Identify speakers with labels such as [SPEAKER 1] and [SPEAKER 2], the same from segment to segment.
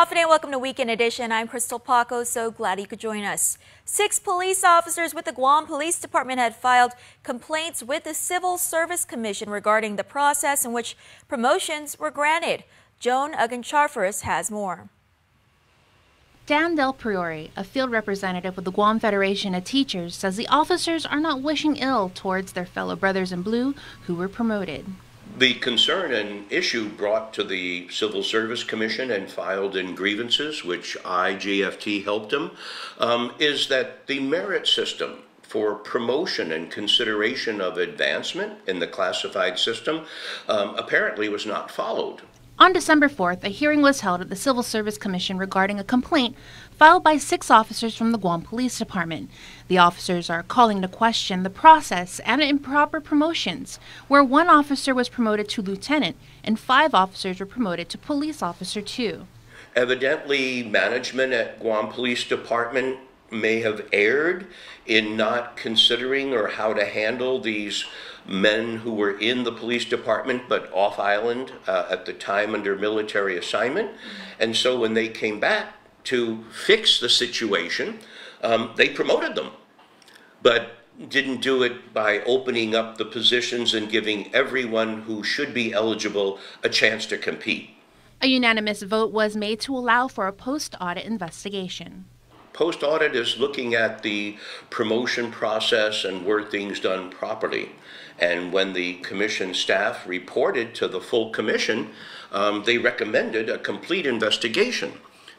[SPEAKER 1] afternoon. Welcome to Weekend Edition. I'm Crystal Paco. So glad you could join us. 6 police officers with the Guam Police Department had filed complaints with the Civil Service Commission regarding the process in which promotions were granted. Joan Ugancharfers has more.
[SPEAKER 2] Dan Del Priore, a field representative with the Guam Federation of Teachers, says the officers are not wishing ill towards their fellow brothers in blue who were promoted.
[SPEAKER 3] The concern and issue brought to the Civil Service Commission and filed in grievances, which GFT helped them, is that the merit system for promotion and consideration of advancement in the classified system apparently was not followed.
[SPEAKER 2] On December 4th, a hearing was held at the Civil Service Commission regarding a complaint filed by 6 officers from the Guam Police Department. The officers are calling into question the process and improper promotions, where 1 officer was promoted to lieutenant and 5 officers were promoted to police officer 2.
[SPEAKER 3] Evidently, management at Guam Police Department may have erred in not considering or how to handle these men who were in the police department but off island at the time under military assignment. And so when they came back to fix the situation, they promoted them, but didn't do it by opening up the positions and giving everyone who should be eligible a chance to compete.
[SPEAKER 2] A unanimous vote was made to allow for a post-audit investigation.
[SPEAKER 3] Post-audit is looking at the promotion process and were things done properly. And when the commission staff reported to the full commission, they recommended a complete investigation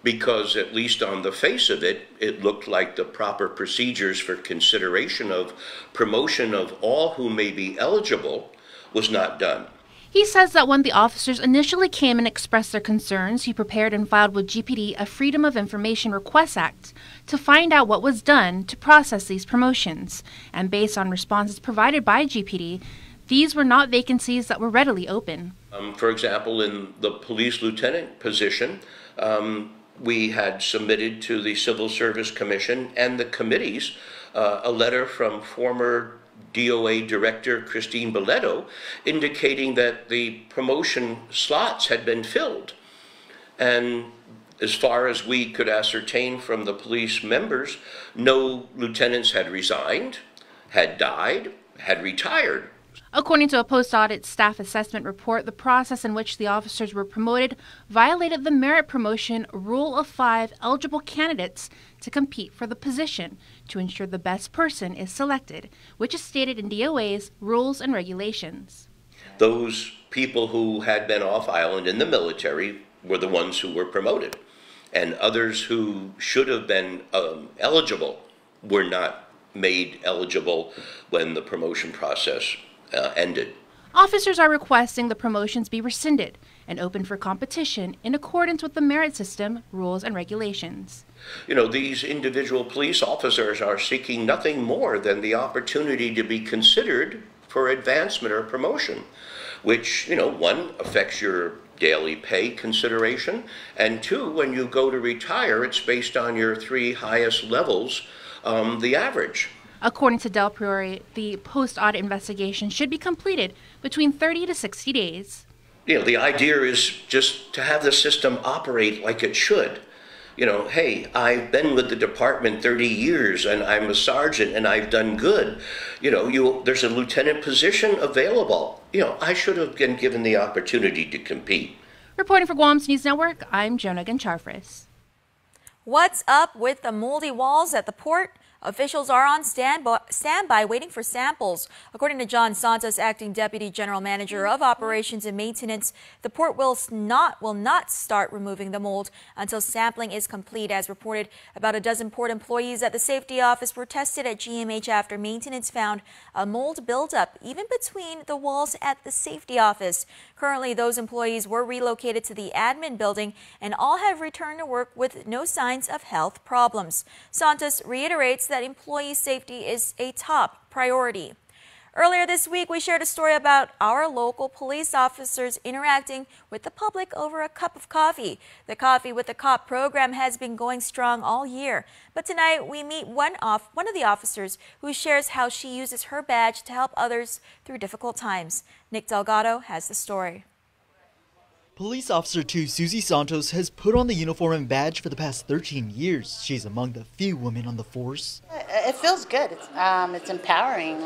[SPEAKER 3] because, at least on the face of it, it looked like the proper procedures for consideration of promotion of all who may be eligible was not done.
[SPEAKER 2] He says that when the officers initially came and expressed their concerns, he prepared and filed with GPD a Freedom of Information Request Act to find out what was done to process these promotions. And based on responses provided by GPD, these were not vacancies that were readily open.
[SPEAKER 3] For example, in the police lieutenant position, we had submitted to the Civil Service Commission and the committees a letter from former DOA Director Christine Boleto indicating that the promotion slots had been filled. And as far as we could ascertain from the police members, no lieutenants had resigned, had died, had retired.
[SPEAKER 2] According to a post-audit staff assessment report, the process in which the officers were promoted violated the merit promotion rule of 5 eligible candidates to compete for the position to ensure the best person is selected, which is stated in DOA's rules and regulations.
[SPEAKER 3] Those people who had been off island in the military were the ones who were promoted, and others who should have been eligible were not made eligible when the promotion process ended.
[SPEAKER 2] Officers are requesting the promotions be rescinded and open for competition in accordance with the merit system, rules, and regulations.
[SPEAKER 3] You know, these individual police officers are seeking nothing more than the opportunity to be considered for advancement or promotion, which, 1, affects your daily pay consideration, and 2, when you go to retire, it's based on your 3 highest levels, the average.
[SPEAKER 2] According to Del Priore, the post-audit investigation should be completed between 30 to 60 days.
[SPEAKER 3] The idea is just to have the system operate like it should. Hey, I've been with the department 30 years and I'm a sergeant and I've done good. There's a lieutenant position available. I should have been given the opportunity to compete.
[SPEAKER 2] Reporting for Guam's News Network, I'm Joan Ugancharfers.
[SPEAKER 1] What's up with the moldy walls at the port? Officials are on standby waiting for samples. According to John Santos, Acting Deputy General Manager of Operations and Maintenance, the port will not start removing the mold until sampling is complete. As reported, about a dozen port employees at the safety office were tested at GMH after maintenance found a mold buildup even between the walls at the safety office. Currently, those employees were relocated to the admin building and all have returned to work with no signs of health problems. Santos reiterates that employee safety is a top priority. Earlier this week, we shared a story about our local police officers interacting with the public over a cup of coffee. The Coffee with the Cop program has been going strong all year. But tonight, we meet one of the officers who shares how she uses her badge to help others through difficult times. Nick Delgado has the story.
[SPEAKER 4] Police Officer 2 Susie Santos has put on the uniform and badge for the past 13 years. She's among the few women on the force.
[SPEAKER 5] It feels good. It's empowering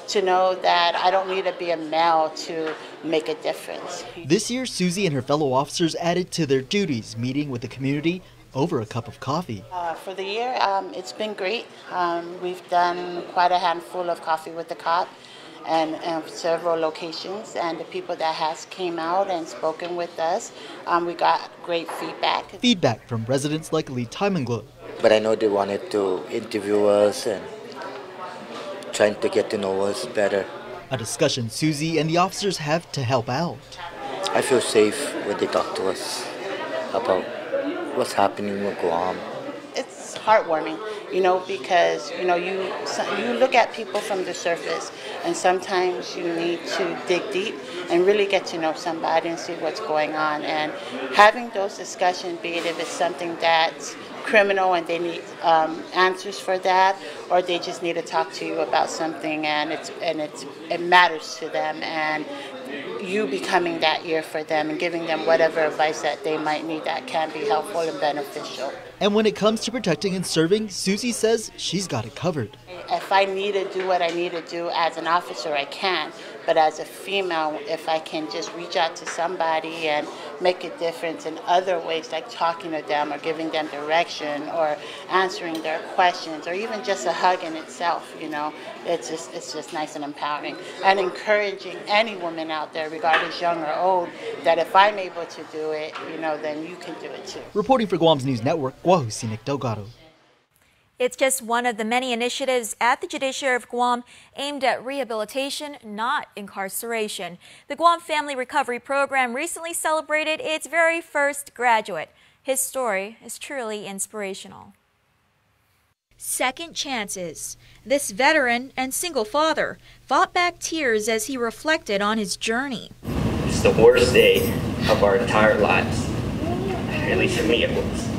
[SPEAKER 5] to know that I don't need to be a male to make a difference.
[SPEAKER 4] This year, Susie and her fellow officers added to their duties, meeting with the community over a cup of coffee.
[SPEAKER 5] For the year, it's been great. We've done quite a handful of coffee with the cop and several locations, and the people that has came out and spoken with us, we got great feedback.
[SPEAKER 4] Feedback from residents like Lee Timenglo.
[SPEAKER 6] But I know they wanted to interview us and trying to get to know us better.
[SPEAKER 4] A discussion Susie and the officers have to help out.
[SPEAKER 6] I feel safe when they talk to us about what's happening with Guam.
[SPEAKER 5] It's heartwarming, because, you look at people from the surface, and sometimes you need to dig deep and really get to know somebody and see what's going on. And having those discussions, be it if it's something that's criminal and they need answers for that, or they just need to talk to you about something and it matters to them, and you becoming that ear for them and giving them whatever advice that they might need that can be helpful and beneficial.
[SPEAKER 4] And when it comes to protecting and serving, Susie says she's got it covered.
[SPEAKER 5] If I need to do what I need to do as an officer, I can. But as a female, if I can just reach out to somebody and make a difference in other ways, like talking to them or giving them direction or answering their questions, or even just a hug in itself, it's just nice and empowering. And encouraging any woman out there, regardless young or old, that if I'm able to do it, then you can do it too.
[SPEAKER 4] Reporting for Guam's News Network, Guahusinik Delgado.
[SPEAKER 1] It's just one of the many initiatives at the Judiciary of Guam aimed at rehabilitation, not incarceration. The Guam Family Recovery Program recently celebrated its very first graduate. His story is truly inspirational. Second chances. This veteran and single father fought back tears as he reflected on his journey.
[SPEAKER 7] It's the worst day of our entire lives. At least for me it was.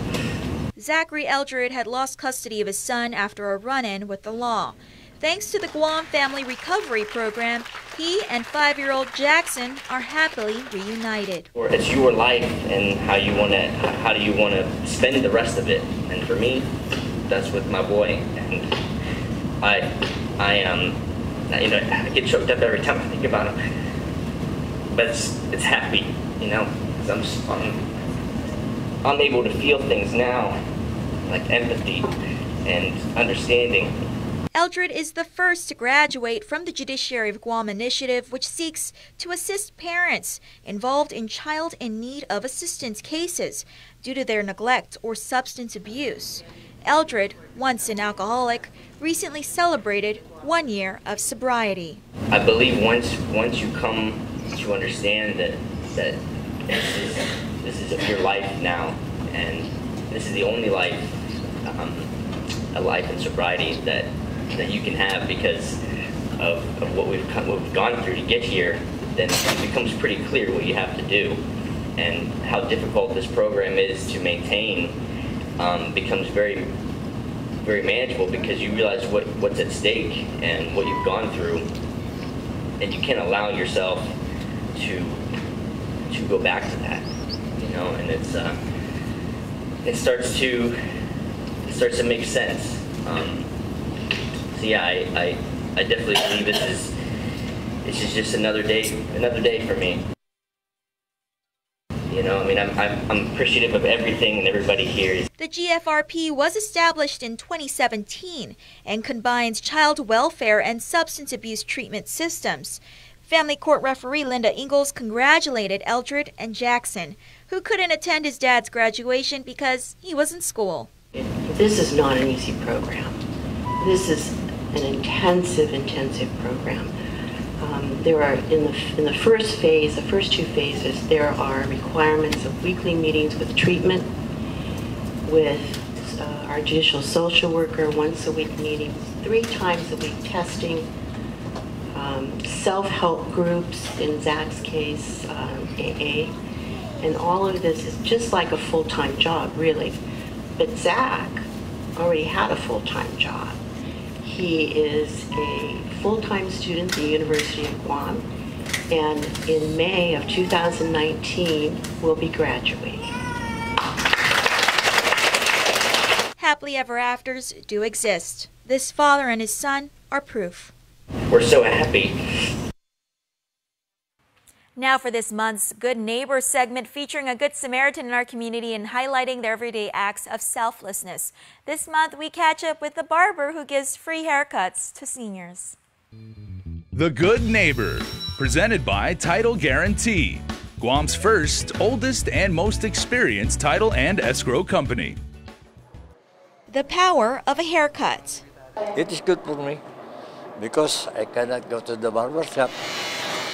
[SPEAKER 1] Zachary Eldred had lost custody of his son after a run-in with the law. Thanks to the Guam Family Recovery Program, he and 5-year-old Jackson are happily reunited.
[SPEAKER 7] It's your life and how do you want to spend the rest of it? And for me, that's with my boy. And I get choked up every time I think about him. But it's happy, because I'm able to feel things now, like empathy and understanding.
[SPEAKER 1] Eldred is the first to graduate from the Judiciary of Guam initiative, which seeks to assist parents involved in child in need of assistance cases due to their neglect or substance abuse. Eldred, once an alcoholic, recently celebrated 1 year of sobriety.
[SPEAKER 7] I believe once you come to understand that this is your life now, and this is the only life, a life in sobriety that you can have because of what we've gone through to get here, then it becomes pretty clear what you have to do, and how difficult this program is to maintain becomes very, very manageable because you realize what's at stake and what you've gone through, and you can't allow yourself to go back to that. And it starts to make sense. So yeah, I definitely believe this is just another day for me. I'm appreciative of everything and everybody here.
[SPEAKER 1] The GFRP was established in 2017 and combines child welfare and substance abuse treatment systems. Family court referee Linda Ingalls congratulated Eldred and Jackson, who couldn't attend his dad's graduation because he was in school.
[SPEAKER 8] This is not an easy program. This is an intensive program. There are, in the first phase, the first 2 phases, there are requirements of weekly meetings with treatment, with our judicial social worker, once a week meetings, 3 times a week testing, self-help groups, in Zach's case, AA, and all of this is just like a full-time job, really. But Zach already had a full-time job. He is a full-time student at the University of Guam. and in May of 2019 will be graduating.
[SPEAKER 1] Happily ever afters do exist. This father and his son are proof.
[SPEAKER 7] We're so happy.
[SPEAKER 1] Now for this month's Good Neighbor segment, featuring a Good Samaritan in our community and highlighting their everyday acts of selflessness. This month, we catch up with the barber who gives free haircuts to seniors.
[SPEAKER 9] The Good Neighbor, presented by Title Guarantee, Guam's first, oldest, and most experienced title and escrow company.
[SPEAKER 1] The power of a haircut.
[SPEAKER 6] It is good for me because I cannot go to the barber shop.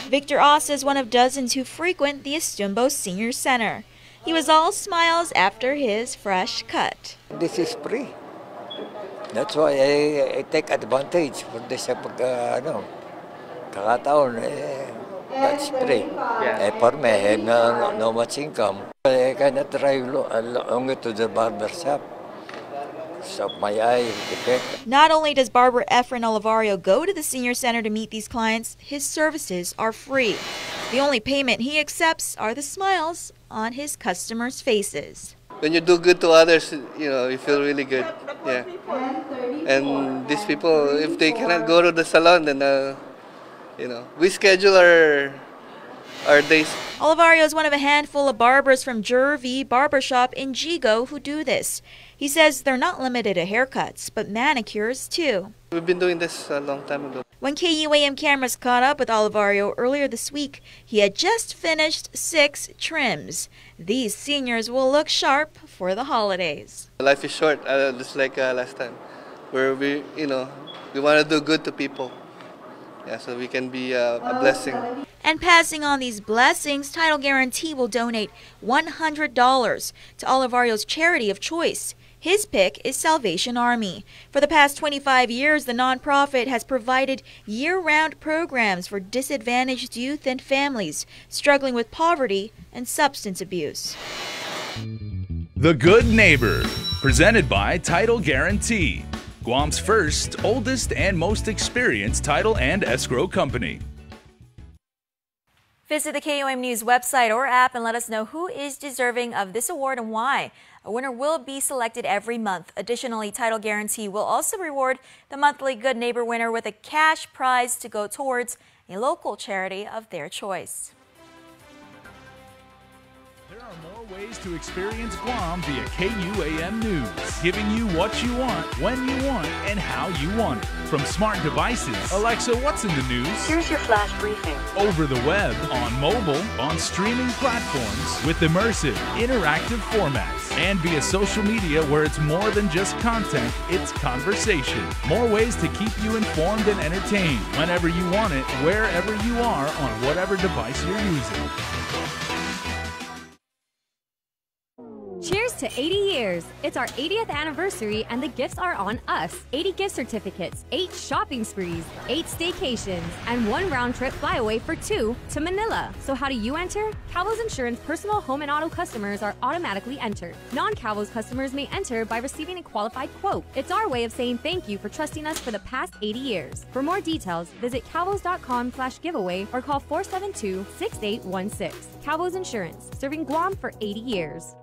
[SPEAKER 1] Victor Oss is one of dozens who frequent the Estumbo Senior Center. He was all smiles after his fresh cut.
[SPEAKER 6] This is free. That's why I take advantage for this kakataon. That's free. For me, I have no much income. I cannot drive longer to the barber shop. So my eye defect.
[SPEAKER 1] Not only does barber Efren Olivario go to the senior center to meet these clients, his services are free. The only payment he accepts are the smiles on his customers' faces.
[SPEAKER 10] When you do good to others, you feel really good. Yeah. And these people, if they cannot go to the salon, then we schedule our days.
[SPEAKER 1] Olivario is one of a handful of barbers from Jervy Barbershop in Jigo who do this. He says they're not limited to haircuts, but manicures too.
[SPEAKER 10] We've been doing this a long time ago.
[SPEAKER 1] When KUAM cameras caught up with Olivario earlier this week, he had just finished 6 trims. These seniors will look sharp for the holidays.
[SPEAKER 10] Life is short, just like last time, where we want to do good to people. Yeah, so we can be a blessing.
[SPEAKER 1] And passing on these blessings, Title Guarantee will donate $100 to Olivario's charity of choice. His pick is Salvation Army. For the past 25 years, the nonprofit has provided year-round programs for disadvantaged youth and families struggling with poverty and substance abuse.
[SPEAKER 9] The Good Neighbor, presented by Title Guarantee, Guam's first, oldest, and most experienced title and escrow company.
[SPEAKER 1] Visit the KUAM News website or app and let us know who is deserving of this award and why. A winner will be selected every month. Additionally, Title Guarantee will also reward the monthly Good Neighbor winner with a cash prize to go towards a local charity of their choice.
[SPEAKER 9] There are more ways to experience Guam via KUAM News, giving you what you want, when you want, and how you want it. From smart devices, Alexa, what's in the news?
[SPEAKER 8] Here's your flash briefing.
[SPEAKER 9] Over the web, on mobile, on streaming platforms, with immersive, interactive formats, and via social media where it's more than just content, it's conversation. More ways to keep you informed and entertained whenever you want it, wherever you are, on whatever device you're using.
[SPEAKER 11] Cheers to 80 years! It's our 80th anniversary and the gifts are on us. 80 gift certificates, 8 shopping sprees, 8 staycations, and 1 round-trip flyaway for 2 to Manila. So how do you enter? Calvo's Insurance personal home and auto customers are automatically entered. Non-Calvo's customers may enter by receiving a qualified quote. It's our way of saying thank you for trusting us for the past 80 years. For more details, visit calvos.com/giveaway or call 472-6816. Calvo's Insurance, serving Guam for 80 years.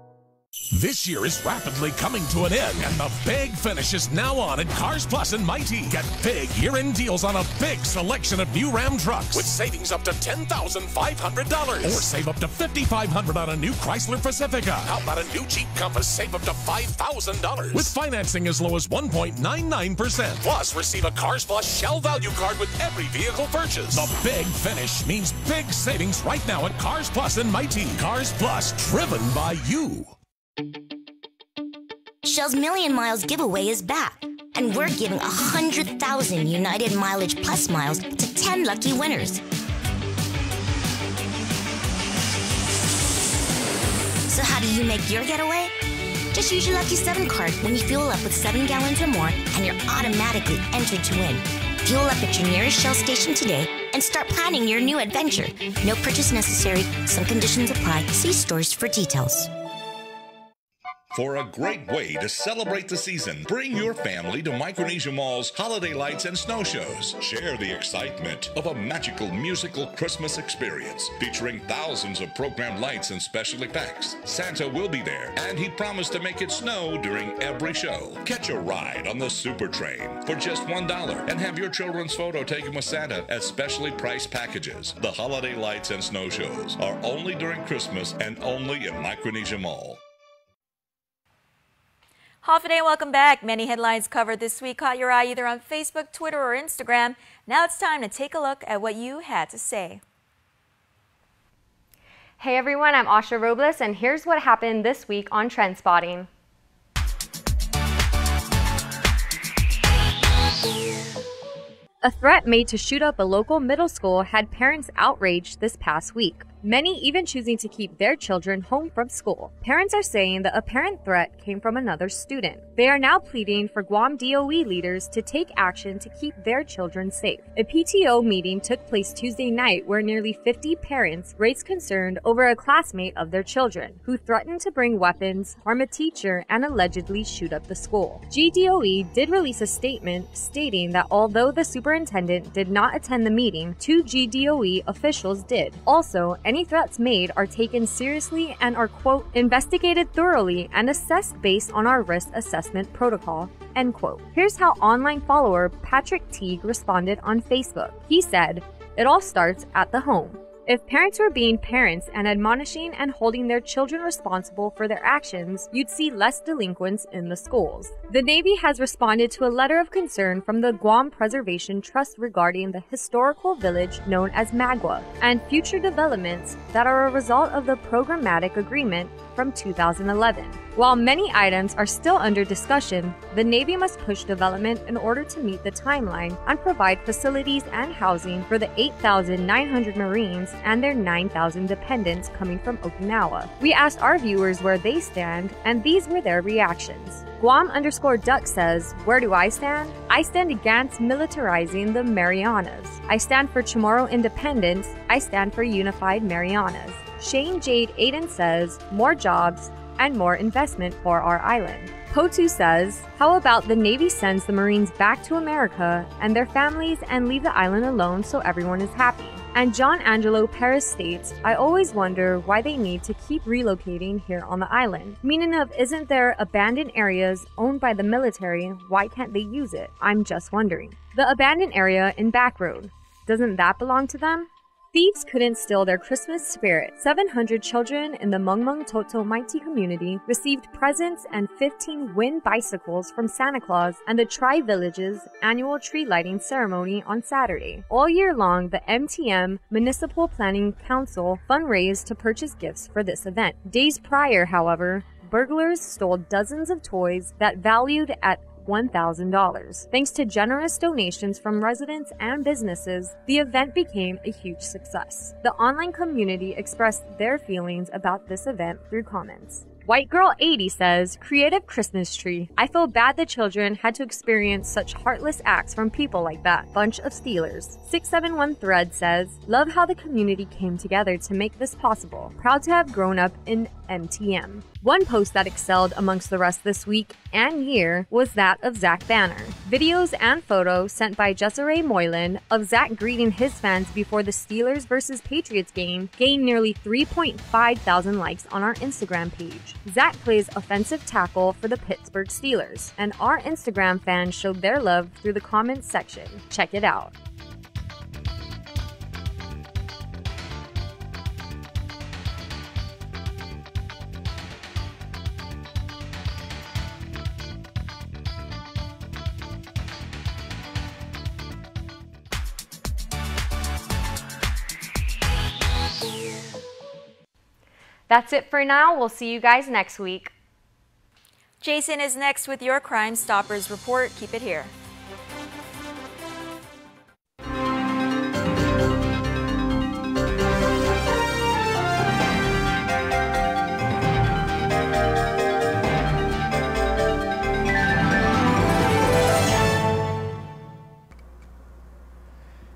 [SPEAKER 12] This year is rapidly coming to an end, and the big finish is now on at Cars Plus and Mighty. Get big year-end deals on a big selection of new Ram trucks with savings up to $10,500. Or save up to $5,500 on a new Chrysler Pacifica. How about a new Jeep Compass? Save up to $5,000. With financing as low as 1.99%. Plus, receive a Cars Plus Shell Value Card with every vehicle purchase. The big finish means big savings right now at Cars Plus and Mighty. Cars Plus, driven by you.
[SPEAKER 13] Shell's Million Miles giveaway is back, and we're giving 100,000 United Mileage Plus miles to 10 lucky winners. So how do you make your getaway? Just use your Lucky 7 card when you fuel up with 7 gallons or more, and you're automatically entered to win. Fuel up at your nearest Shell station today and start planning your new adventure. No purchase necessary. Some conditions apply. See stores for details.
[SPEAKER 14] For a great way to celebrate the season, bring your family to Micronesia Mall's Holiday Lights and Snow Shows. Share the excitement of a magical musical Christmas experience featuring thousands of programmed lights and special effects. Santa will be there, and he promised to make it snow during every show. Catch a ride on the Super Train for just $1 and have your children's photo taken with Santa at specially priced packages. The Holiday Lights and Snow Shows are only during Christmas and only in Micronesia Mall.
[SPEAKER 1] Half a day, welcome back. Many headlines covered this week caught your eye either on Facebook, Twitter, or Instagram. Now it's time to take a look at what you had to say.
[SPEAKER 15] Hey everyone, I'm Asha Robles, and here's what happened this week on Trend Spotting. A threat made to shoot up a local middle school had parents outraged this past week, many even choosing to keep their children home from school. Parents are saying the apparent threat came from another student. They are now pleading for Guam DOE leaders to take action to keep their children safe. A PTO meeting took place Tuesday night where nearly 50 parents raised concern over a classmate of their children who threatened to bring weapons, harm a teacher, and allegedly shoot up the school. GDOE did release a statement stating that although the superintendent did not attend the meeting, 2 GDOE officials did. Also, any threats made are taken seriously and are, quote, investigated thoroughly and assessed based on our risk assessment protocol, end quote. Here's how online follower Patrick Teague responded on Facebook. He said, "It all starts at the home. If parents were being parents and admonishing and holding their children responsible for their actions, you'd see less delinquents in the schools." The Navy has responded to a letter of concern from the Guam Preservation Trust regarding the historical village known as Magua and future developments that are a result of the programmatic agreement from 2011. While many items are still under discussion, the Navy must push development in order to meet the timeline and provide facilities and housing for the 8,900 Marines and their 9,000 dependents coming from Okinawa. We asked our viewers where they stand, and these were their reactions. Guam_Duck says, "Where do I stand? I stand against militarizing the Marianas. I stand for Chamorro independence. I stand for unified Marianas." Shane Jade Aiden says, "More jobs and more investment for our island." Potu says, "How about the Navy sends the Marines back to America and their families and leave the island alone so everyone is happy?" And John Angelo Perez states, "I always wonder why they need to keep relocating here on the island. Meaning of, isn't there abandoned areas owned by the military? Why can't they use it? I'm just wondering." The abandoned area in Back Road, doesn't that belong to them? Thieves couldn't steal their Christmas spirit. 700 children in the Mungmung Toto Mighty community received presents and 15 wind bicycles from Santa Claus and the Tri-Village's annual tree lighting ceremony on Saturday. All year long, the MTM Municipal Planning Council fundraised to purchase gifts for this event. Days prior, however, burglars stole dozens of toys that valued at $1,000. Thanks to generous donations from residents and businesses, the event became a huge success. The online community expressed their feelings about this event through comments. White Girl 80 says, "Creative Christmas tree. I feel bad the children had to experience such heartless acts from people like that. Bunch of stealers." 671 Thread says, "Love how the community came together to make this possible. Proud to have grown up in MTM." One post that excelled amongst the rest this week and year was that of Zach Banner. Videos and photos sent by Jessaray Moylan of Zach greeting his fans before the Steelers vs. Patriots game gained nearly 3.5 thousand likes on our Instagram page. Zach plays offensive tackle for the Pittsburgh Steelers, and our Instagram fans showed their love through the comments section. Check it out. That's it for now. We'll see you guys next week.
[SPEAKER 1] Jason is next with your Crime Stoppers report. Keep it here.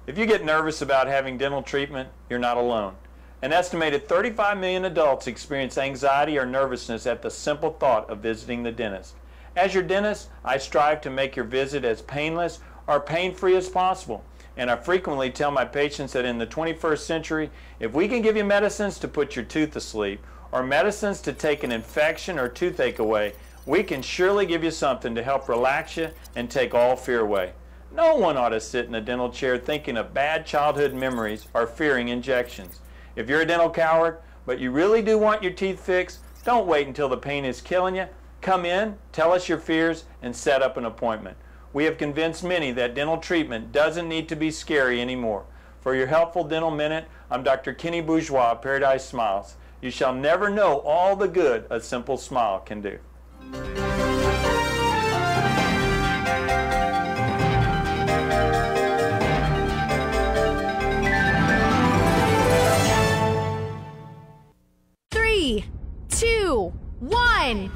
[SPEAKER 16] If you get nervous about having dental treatment, you're not alone. An estimated 35 million adults experience anxiety or nervousness at the simple thought of visiting the dentist. As your dentist, I strive to make your visit as painless or pain-free as possible. And I frequently tell my patients that in the 21st century, if we can give you medicines to put your tooth to sleep or medicines to take an infection or toothache away, we can surely give you something to help relax you and take all fear away. No one ought to sit in a dental chair thinking of bad childhood memories or fearing injections. If you're a dental coward, but you really do want your teeth fixed, don't wait until the pain is killing you. Come in, tell us your fears, and set up an appointment. We have convinced many that dental treatment doesn't need to be scary anymore. For your helpful dental minute, I'm Dr. Kenny Bourgeois of Paradise Smiles. You shall never know all the good a simple smile can do.
[SPEAKER 17] Three, two, one.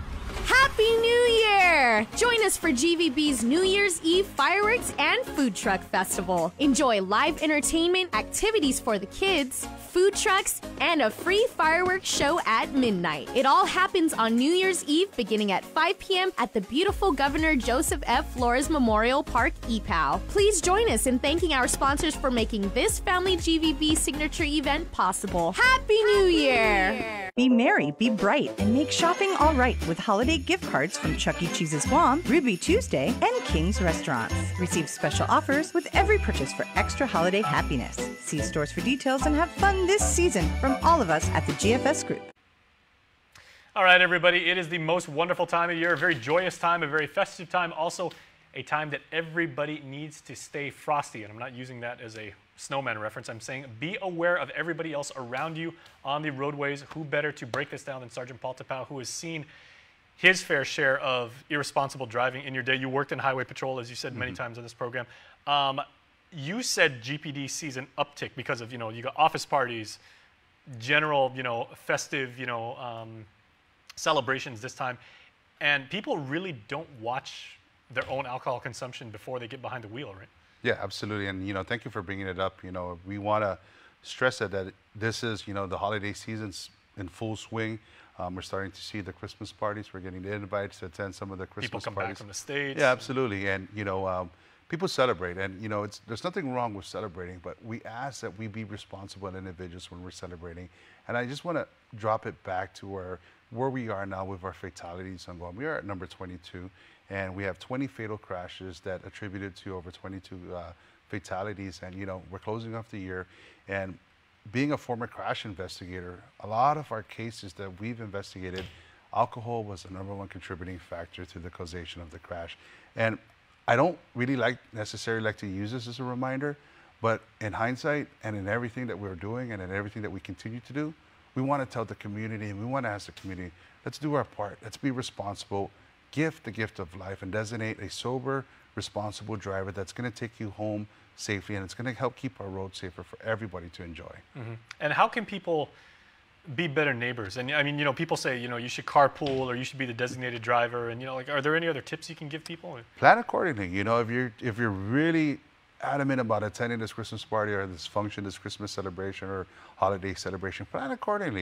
[SPEAKER 17] Happy New Year! Join us for GVB's New Year's Eve fireworks and food truck festival. Enjoy live entertainment, activities for the kids, food trucks, and a free fireworks show at midnight. It all happens on New Year's Eve beginning at 5 p.m. at the beautiful Governor Joseph F. Flores Memorial Park, EPOW. Please join us in thanking our sponsors for making this Family GVB signature event possible. Happy New Year!
[SPEAKER 18] Be merry, be bright, and make shopping all right with holiday gift cards from Chuck E. Cheese's Guam, Ruby Tuesday, and King's Restaurants. Receive special offers with every purchase for extra holiday happiness. See stores for details and have fun this season from all of us at the GFS Group.
[SPEAKER 19] All right, everybody, it is the most wonderful time of year, a very joyous time, a very festive time, also a time that everybody needs to stay frosty. And I'm not using that as a snowman reference. I'm saying be aware of everybody else around you on the roadways. Who better to break this down than Sergeant Paul Tapau, who has seen his fair share of irresponsible driving in your day. You worked in highway patrol, as you said many times on this program. You said GPD sees an uptick because of, you got office parties, general, festive, celebrations this time. And people really don't watch their own alcohol consumption before they get behind the wheel, right?
[SPEAKER 20] Yeah, absolutely. And, thank you for bringing it up. We want to stress that this is, the holiday season's in full swing. We're starting to see the Christmas parties. We're getting the invites to attend some of the Christmas parties.
[SPEAKER 19] People come back from the States.
[SPEAKER 20] Yeah, absolutely. And, people celebrate. And, there's nothing wrong with celebrating, but we ask that we be responsible individuals when we're celebrating. And I just want to drop it back to where we are now with our fatalities on Guam. We are at number 22, and we have 20 fatal crashes that attributed to over 22 fatalities. And, we're closing off the year. And being a former crash investigator, a lot of our cases that we've investigated, alcohol was the #1 contributing factor to the causation of the crash. And I don't really necessarily like to use this as a reminder, but in hindsight and in everything that we're doing and in everything that we continue to do, we want to tell the community and we want to ask the community, let's do our part. Let's be responsible, gift the gift of life, and designate a sober, responsible driver that's going to take you home safely, and it's going to help keep our roads safer for everybody to enjoy.
[SPEAKER 19] Mm-hmm. And how can people be better neighbors? And I mean, people say, you should carpool or you should be the designated driver. And, are there any other tips you can give people?
[SPEAKER 20] Plan accordingly. If you're really adamant about attending this Christmas party or this function, this Christmas celebration or holiday celebration, plan accordingly.